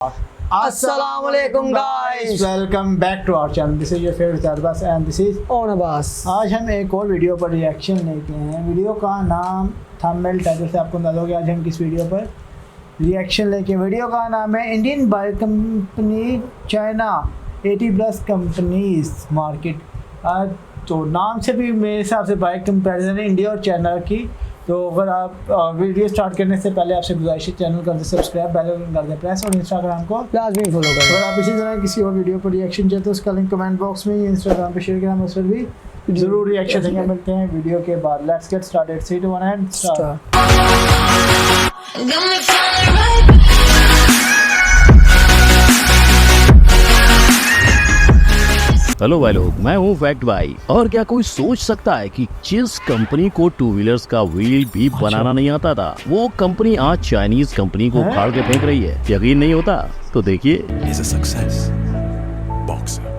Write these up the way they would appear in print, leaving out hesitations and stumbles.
Assalamualaikum guys, welcome back to our channel. This is your favourite Arbaaz and this is on Abbas। आज हम एक और video पर reaction लेके आए हैं। वीडियो का नाम थंबनेल टाइटल से आपको अंदाजा हो गया आज हम किस वीडियो पर रिएक्शन लेके। वीडियो का नाम है Indian bike company China 80+ companies market. तो नाम से भी मेरे हिसाब से बाइक कंपैरिजन है इंडिया और चाइना की। तो अगर आप वीडियो स्टार्ट करने से पहले आपसे गुजारिश है चैनल कर दे सब्सक्राइब, बेल आइकन कर दे प्रेस और इंस्टाग्राम को लाजमी फॉलो करें। अगर आप इसी तरह किसी और वीडियो पर रिएक्शन चाहते तो उसका लिंक कमेंट बॉक्स में इंस्टाग्राम पे शेयर करना, उस पर भी जरूर रिएक्शन देंगे। मिलते हैं वीडियो के बाद। Let's get started. 3 2 1 and start. Hello भाई लोग, मैं हूँ फैक्ट भाई। और क्या कोई सोच सकता है कि जिस कंपनी को टू व्हीलर्स का व्हील भी बनाना नहीं आता था, वो कंपनी आज चाइनीज कंपनी को उखाड़ के फेंक रही है? यकीन नहीं होता तो देखिए। is a success. Boxer.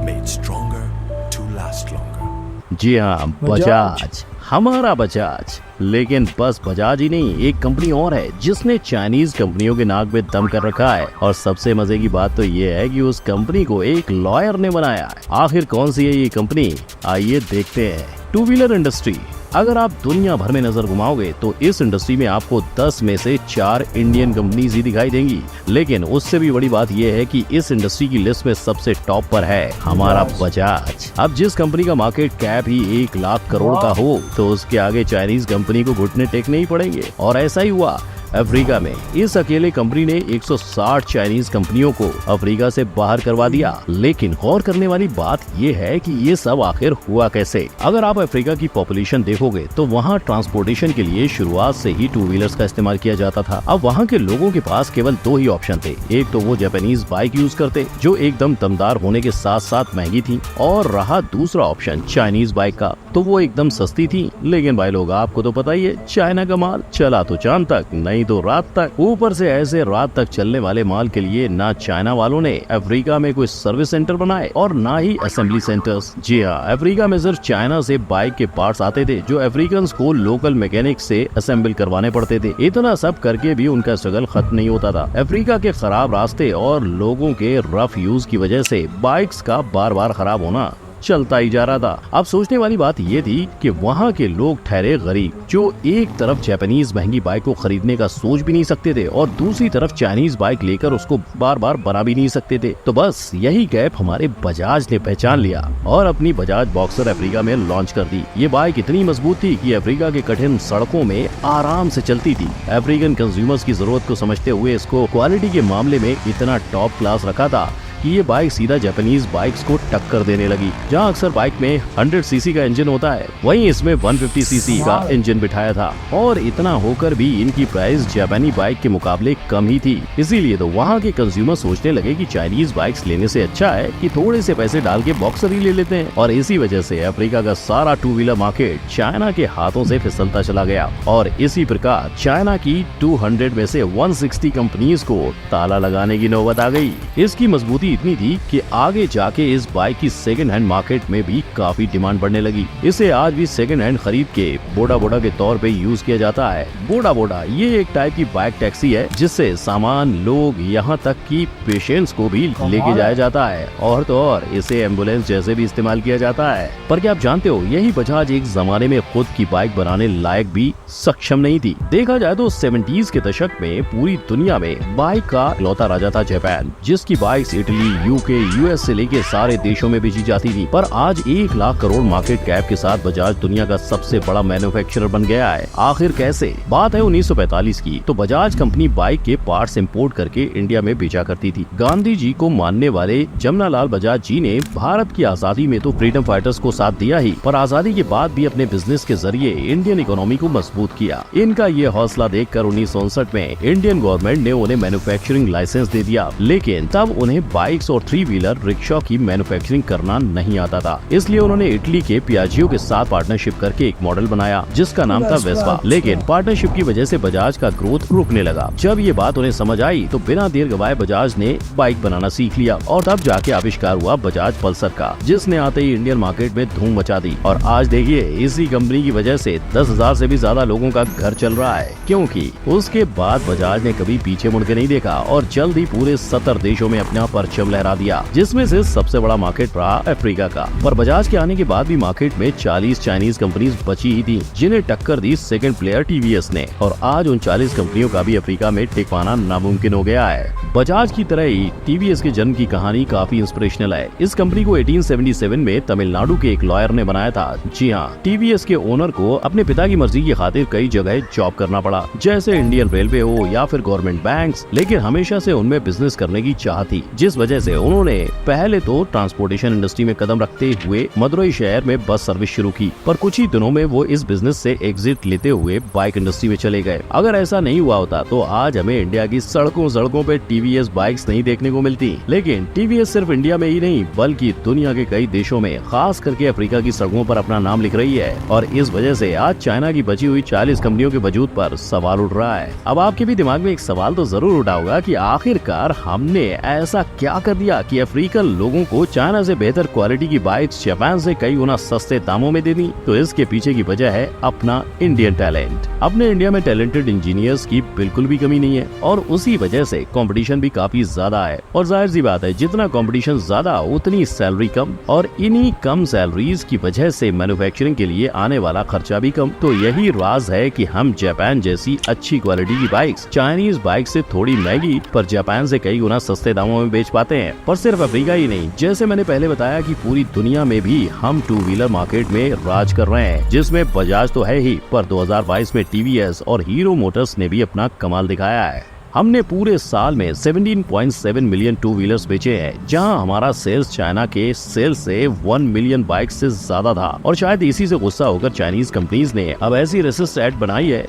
Made stronger to last longer. जी हाँ, बजाज, हमारा बजाज। लेकिन बस बजाज ही नहीं, एक कंपनी और है जिसने चाइनीज कंपनियों के नाक में दम कर रखा है। और सबसे मजे की बात तो ये है कि उस कंपनी को एक लॉयर ने बनाया है। आखिर कौन सी है ये कंपनी, आइए देखते हैं। Two wheeler industry. अगर आप दुनिया भर में नजर घुमाओगे तो इस इंडस्ट्री में आपको 10 में से 4 इंडियन कंपनीज ही दिखाई देंगी। लेकिन उससे भी बड़ी बात यह है कि इस इंडस्ट्री की लिस्ट में सबसे टॉप पर है हमारा बजाज। अब जिस कंपनी का मार्केट कैप ही 1 लाख करोड़ का हो तो उसके आगे चाइनीज कंपनी को घुटने टेकने ही पड़ेंगे। और ऐसा ही हुआ अफ्रीका में। इस अकेले कंपनी ने 160 चाइनीज कंपनियों को अफ्रीका से बाहर करवा दिया। लेकिन गौर करने वाली बात ये है कि ये सब आखिर हुआ कैसे। अगर आप अफ्रीका की पॉपुलेशन देखोगे तो वहाँ ट्रांसपोर्टेशन के लिए शुरुआत से ही टू व्हीलर्स का इस्तेमाल किया जाता था। अब वहाँ के लोगों के पास केवल 2 ही ऑप्शन थे। एक तो वो जापानीज बाइक यूज करते जो एकदम दमदार होने के साथ साथ महंगी थी, और रहा दूसरा ऑप्शन चाइनीज बाइक का, तो वो एकदम सस्ती थी। लेकिन भाई लोग, आपको तो पता ही है चाइना का माल चला तो चांद तक, नहीं तो रात तक। ऊपर से ऐसे रात तक चलने वाले माल के लिए ना चाइना वालों ने अफ्रीका में कोई सर्विस सेंटर बनाए और ना ही असेंबली सेंटर्स। जी हाँ, अफ्रीका में सिर्फ चाइना से बाइक के पार्ट्स आते थे जो अफ्रीकन को लोकल मैकेनिक से असेंबल करवाने पड़ते थे। इतना सब करके भी उनका स्ट्रगल खत्म नहीं होता था। अफ्रीका के खराब रास्ते और लोगों के रफ यूज की वजह से बाइक्स का बार बार खराब होना चलता ही जा रहा था। अब सोचने वाली बात ये थी कि वहाँ के लोग ठहरे गरीब, जो एक तरफ जापानीज महंगी बाइक को खरीदने का सोच भी नहीं सकते थे और दूसरी तरफ चाइनीज बाइक लेकर उसको बार बार बना भी नहीं सकते थे। तो बस यही गैप हमारे बजाज ने पहचान लिया और अपनी बजाज बॉक्सर अफ्रीका में लॉन्च कर दी। ये बाइक इतनी मजबूत थी कि अफ्रीका के कठिन सड़कों में आराम से चलती थी। अफ्रीकन कंज्यूमर्स की जरूरत को समझते हुए इसको क्वालिटी के मामले में इतना टॉप क्लास रखा था कि ये बाइक सीधा जापानीज बाइक्स को टक्कर देने लगी। जहां अक्सर बाइक में 100 सीसी का इंजन होता है, वहीं इसमें 150 सीसी का इंजन बिठाया था। और इतना होकर भी इनकी प्राइस जापानी बाइक के मुकाबले कम ही थी। इसीलिए तो वहां के कंज्यूमर सोचने लगे कि चाइनीज बाइक्स लेने से अच्छा है कि थोड़े से पैसे डाल के बॉक्सर ही ले लेते हैं। और इसी वजह से अफ्रीका का सारा टू व्हीलर मार्केट चाइना के हाथों से फिसलता चला गया। और इसी प्रकार चाइना की 200 में से 160 कंपनीज को ताला लगाने की नौबत आ गई। इसकी मजबूती इतनी थी कि आगे जाके इस बाइक की सेकंड हैंड मार्केट में भी काफी डिमांड बढ़ने लगी। इसे आज भी सेकंड हैंड खरीद के बोडा बोडा के तौर पे यूज किया जाता है। बोडा बोडा ये एक टाइप की बाइक टैक्सी है जिससे सामान, लोग, यहाँ तक कि पेशेंट्स को भी लेके जाया जाता है। और तो और इसे एम्बुलेंस जैसे भी इस्तेमाल किया जाता है। पर क्या आप जानते हो, यही बजाज एक जमाने में खुद की बाइक बनाने लायक भी सक्षम नहीं थी। देखा जाए तो 70s के दशक में पूरी दुनिया में बाइक का इकलौता राजा था जापान, जिसकी बाइक इटली, यूके, यूएस से लेके सारे देशों में बेची जाती थी। पर आज 1 लाख करोड़ मार्केट कैप के साथ बजाज दुनिया का सबसे बड़ा मैन्युफैक्चरर बन गया है। आखिर कैसे? बात है 1945 की। तो बजाज कंपनी बाइक के पार्ट्स इंपोर्ट करके इंडिया में बेचा करती थी। गांधी जी को मानने वाले जमनालाल बजाज जी ने भारत की आजादी में तो फ्रीडम फाइटर्स को साथ दिया ही, पर आजादी के बाद भी अपने बिजनेस के जरिए इंडियन इकोनॉमी को मजबूत किया। इनका ये हौसला देखकर 1959 में इंडियन गवर्नमेंट ने उन्हें मैन्युफैक्चरिंग लाइसेंस दे दिया। लेकिन तब उन्हें बाइक बाइक्स और 3 व्हीलर रिक्शा की मैन्युफैक्चरिंग करना नहीं आता था, इसलिए उन्होंने इटली के पियाजियो के साथ पार्टनरशिप करके एक मॉडल बनाया जिसका नाम था वेस्पा। लेकिन पार्टनरशिप की वजह से बजाज का ग्रोथ रुकने लगा। जब ये बात उन्हें समझ आई तो बिना देर गवाए बजाज ने बाइक बनाना सीख लिया और तब जाके आविष्कार हुआ बजाज पल्सर का, जिसने आते ही इंडियन मार्केट में धूम मचा दी। और आज देखिए इसी कंपनी की वजह से 10,000 से भी ज्यादा लोगों का घर चल रहा है, क्योंकि उसके बाद बजाज ने कभी पीछे मुड़ के नहीं देखा और जल्द ही पूरे 70 देशों में अपना परचम लहरा दिया, जिसमें से सबसे बड़ा मार्केट रहा अफ्रीका का। पर बजाज के आने के बाद भी मार्केट में 40 चाइनीज कंपनीज बची ही थी, जिन्हें टक्कर दी सेकंड प्लेयर टीवीएस ने। और आज उन 40 कंपनियों का भी अफ्रीका में टिक पाना नामुमकिन हो गया है। बजाज की तरह ही टीवीएस के जन्म की कहानी काफी इंस्पिरेशनल है। इस कंपनी को 1877 में तमिलनाडु के एक लॉयर ने बनाया था। जी हाँ, टीवीएस के ओनर को अपने पिता की मर्जी की खातिर कई जगह जॉब करना पड़ा, जैसे इंडियन रेलवे हो या फिर गवर्नमेंट बैंक्स, लेकिन हमेशा से उनमें बिजनेस करने की चाह थी, जिस वजह से उन्होंने पहले तो ट्रांसपोर्टेशन इंडस्ट्री में कदम रखते हुए मदुरई शहर में बस सर्विस शुरू की, पर कुछ ही दिनों में वो इस बिजनेस से एग्जिट लेते हुए बाइक इंडस्ट्री में चले गए। अगर ऐसा नहीं हुआ होता तो आज हमें इंडिया की सड़कों पे टीवीएस बाइक्स नहीं देखने को मिलती। लेकिन टीवीएस सिर्फ इंडिया में ही नहीं बल्कि दुनिया के कई देशों में, खास करके अफ्रीका की सड़कों पर अपना नाम लिख रही है। और इस वजह से आज चाइना की बची हुई 40 कंपनियों के वजूद पर सवाल उठ रहा है। अब आपके भी दिमाग में एक सवाल तो जरूर उठा होगा कि आखिरकार हमने ऐसा क्या कर दिया कि अफ्रीकन लोगों को चाइना से बेहतर क्वालिटी की बाइक्स जापान से कई गुना सस्ते दामों में दे दी। तो इसके पीछे की वजह है अपना इंडियन टैलेंट। अपने इंडिया में टैलेंटेड इंजीनियर्स की बिल्कुल भी कमी नहीं है और उसी वजह से कंपटीशन भी काफी ज्यादा है। और जाहिर सी बात है, जितना कंपटीशन ज्यादा उतनी सैलरी कम, और इन्हीं कम सैलरीज की वजह से मैन्युफैक्चरिंग के लिए आने वाला खर्चा भी कम। तो यही राज है कि हम जापान जैसी अच्छी क्वालिटी की बाइक्स चाइनीज बाइक से थोड़ी महंगी पर जापान से कई गुना सस्ते दामों में बेच पाते हैं। पर सिर्फ अफ्रीका ही नहीं, जैसे मैंने पहले बताया कि पूरी दुनिया में भी हम 2 व्हीलर मार्केट में राज कर रहे हैं, जिसमें बजाज तो है ही, पर 2022 में टीवीएस और हीरो मोटर्स ने भी अपना कमाल दिखाया है। हमने पूरे साल में 17.7 मिलियन 2 व्हीलर्स बेचे हैं, जहां हमारा सेल्स चाइना के सेल्स से 1 मिलियन बाइक से ज्यादा था। और शायद इसी से गुस्सा होकर चाइनीज कंपनीज ने अब ऐसी रेसिस्ट एड बनाई है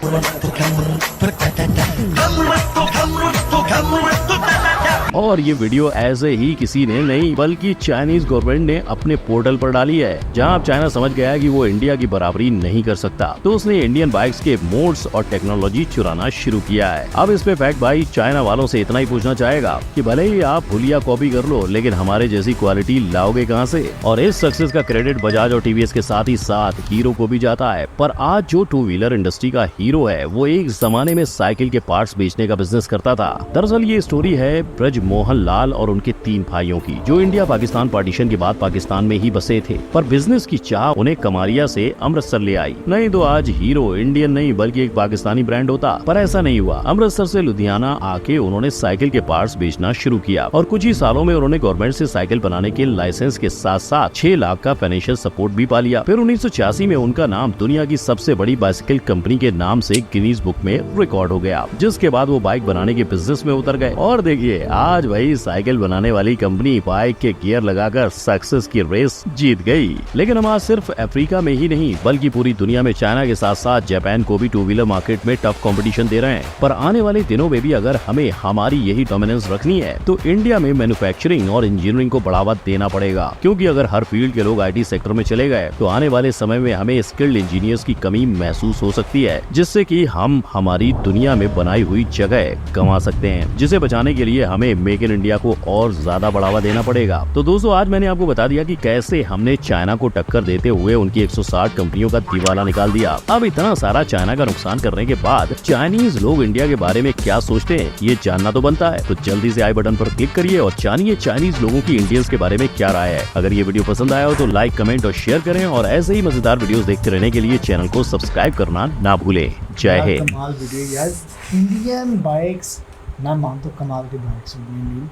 और ये वीडियो ऐसे ही किसी ने नहीं बल्कि चाइनीज गवर्नमेंट ने अपने पोर्टल पर डाली है, जहां अब चाइना समझ गया है कि वो इंडिया की बराबरी नहीं कर सकता, तो उसने इंडियन बाइक्स के मोड्स और टेक्नोलॉजी चुराना शुरू किया है। अब इस पे फैक्ट भाई चाइना वालों से इतना ही पूछना चाहेगा कि भले ही आप भूलिया कॉपी कर लो, लेकिन हमारे जैसी क्वालिटी लाओगे कहाँ से? और इस सक्सेस का क्रेडिट बजाज और टीवीएस के साथ ही साथ हीरो को भी जाता है। पर आज जो 2 व्हीलर इंडस्ट्री का हीरो है, वो एक जमाने में साइकिल के पार्ट्स बेचने का बिजनेस करता था। दरअसल ये स्टोरी है ब्रज मोहन लाल और उनके 3 भाइयों की, जो इंडिया पाकिस्तान पार्टीशन के बाद पाकिस्तान में ही बसे थे, पर बिजनेस की चाह उन्हें कमारिया से अमृतसर ले आई। नहीं तो आज हीरो इंडियन नहीं बल्कि एक पाकिस्तानी ब्रांड होता, पर ऐसा नहीं हुआ। अमृतसर से लुधियाना आके उन्होंने साइकिल के पार्ट्स बेचना शुरू किया और कुछ ही सालों में उन्होंने गवर्नमेंट से साइकिल बनाने के लाइसेंस के साथ साथ 6 लाख का फाइनेंशियल सपोर्ट भी पा लिया। फिर 1986 में उनका नाम दुनिया की सबसे बड़ी बाइसिकल कंपनी के नाम से गिनीज बुक में रिकॉर्ड हो गया, जिसके बाद वो बाइक बनाने के बिजनेस में उतर गए। और देखिए आज वही साइकिल बनाने वाली कंपनी बाइक के गियर लगाकर सक्सेस की रेस जीत गई। लेकिन हम आज सिर्फ अफ्रीका में ही नहीं बल्कि पूरी दुनिया में चाइना के साथ साथ जापान को भी 2 व्हीलर मार्केट में टफ कंपटीशन दे रहे हैं। पर आने वाले दिनों में भी अगर हमें हमारी यही डोमिनेंस रखनी है तो इंडिया में मैन्युफैक्चरिंग और इंजीनियरिंग को बढ़ावा देना पड़ेगा, क्योंकि अगर हर फील्ड के लोग आईटी सेक्टर में चले गए तो आने वाले समय में हमें स्किल्ड इंजीनियर्स की कमी महसूस हो सकती है, जिससे कि हम हमारी दुनिया में बनाई हुई जगह गंवा सकते हैं, जिसे बचाने के लिए हमें मेक इन इंडिया को और ज्यादा बढ़ावा देना पड़ेगा। तो दोस्तों आज मैंने आपको बता दिया कि कैसे हमने चाइना को टक्कर देते हुए उनकी 160 कंपनियों का दिवाला निकाल दिया। अब इतना सारा चाइना का नुकसान करने के बाद चाइनीज लोग इंडिया के बारे में क्या सोचते हैं ये जानना तो बनता है। तो जल्दी से आई बटन पर क्लिक करिए और जानिए चाइनीज लोगों की इंडियंस के बारे में क्या राय है। अगर ये वीडियो पसंद आया हो तो लाइक, कमेंट और शेयर करें और ऐसे ही मजेदार वीडियोस देखते रहने के लिए चैनल को सब्सक्राइब करना ना भूलें। जय हिंद। कमाल वीडियो यार, इंडियन बाइक्स ना मान तो कमाल की बाइक्स होगी,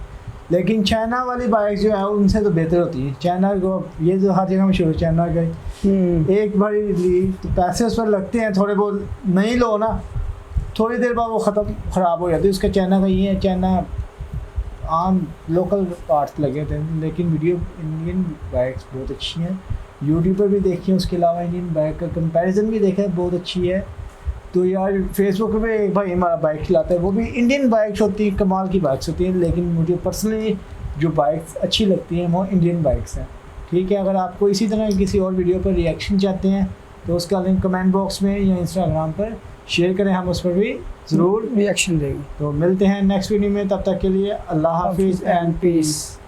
लेकिन चाइना वाली बाइक जो है उनसे तो बेहतर होती है। चाइना को ये जो हर जगह मशहूर चाइना का एक बारी ली तो पैसे उस पर लगते हैं थोड़े बहुत, नहीं लो ना थोड़ी देर बाद वो ख़राब हो जाती है। उसका चाइना का ये है, चाइना आम लोकल पार्ट्स लगे थे, लेकिन वीडियो इंडियन बाइक्स बहुत अच्छी हैं। यूट्यूब पर भी देखी है, उसके अलावा इंडियन बाइक का कंपैरिजन भी देखा है, बहुत अच्छी है। तो यार फेसबुक पे एक भाई हमारा बाइक चलाता है, वो भी इंडियन बाइक्स होती है, कमाल की बाइक्स होती हैं, लेकिन मुझे पर्सनली जो बाइक्स अच्छी लगती हैं वो इंडियन बाइक्स हैं। ठीक है, अगर आपको इसी तरह की किसी और वीडियो पर रिएक्शन चाहते हैं तो उसका लिंक कमेंट बॉक्स में या इंस्टाग्राम पर शेयर करें, हम उस पर भी ज़रूर रिएक्शन देंगे। तो मिलते हैं नेक्स्ट वीडियो में, तब तक के लिए अल्लाह हाफिज़ एंड पीस।